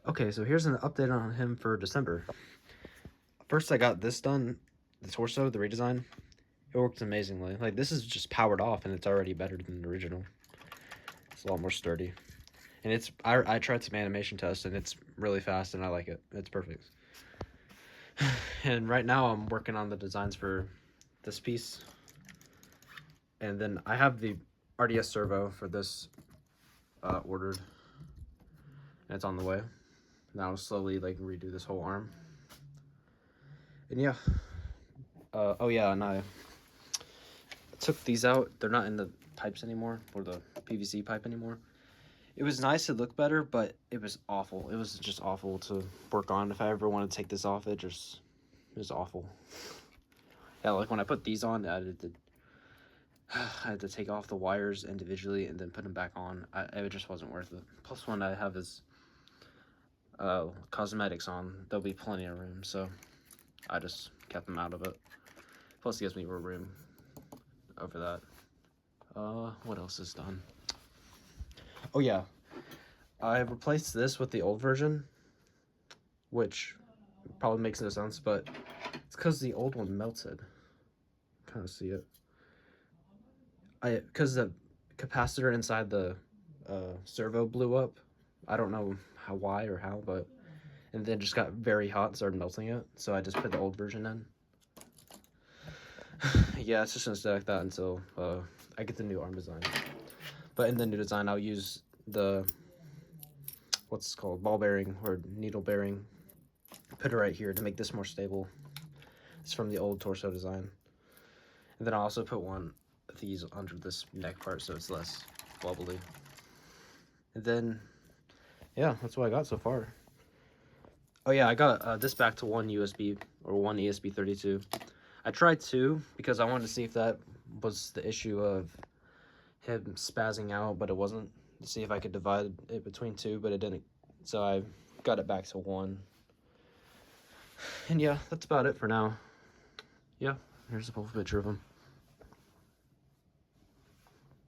Okay, so here's an update on him for December. First, I got this done, the torso, the redesign. It worked amazingly. Like, this is just powered off, and it's already better than the original. It's a lot more sturdy. And it's, I tried some animation tests, and it's really fast, and I like it. It's perfect. And right now, I'm working on the designs for this piece. And then I have the RDS servo for this ordered. And it's on the way. Now I'll slowly, like, redo this whole arm. And yeah. Oh yeah, and I took these out. They're not in the pipes anymore, or the PVC pipe anymore. It was nice to look better, but it was awful. It was just awful to work on. If I ever wanted to take this off, it was awful. Yeah, like when I put these on, I had to take off the wires individually and then put them back on. It just wasn't worth it. Plus, when I have this cosmetics on, there'll be plenty of room, so I just kept them out of it. Plus, it gives me more room over that. What else is done? Oh yeah, I replaced this with the old version, which probably makes no sense, but it's because the old one melted. Kind of see it. Because the capacitor inside the servo blew up. I don't know why or how, but and then just got very hot and started melting it. So I just put the old version in. Yeah, it's just gonna stay like that until I get the new arm design. But in the new design, I'll use the what's called ball bearing or needle bearing. Put it right here to make this more stable. It's from the old torso design. And then I'll also put one of these under this neck part so it's less wobbly. And then, yeah, that's what I got so far. Oh yeah, I got this back to one USB or one ESP32. I tried two because I wanted to see if that was the issue of him spazzing out, but it wasn't. To see if I could divide it between two, but it didn't. So I got it back to one. And yeah, that's about it for now. Yeah, here's a full picture of him.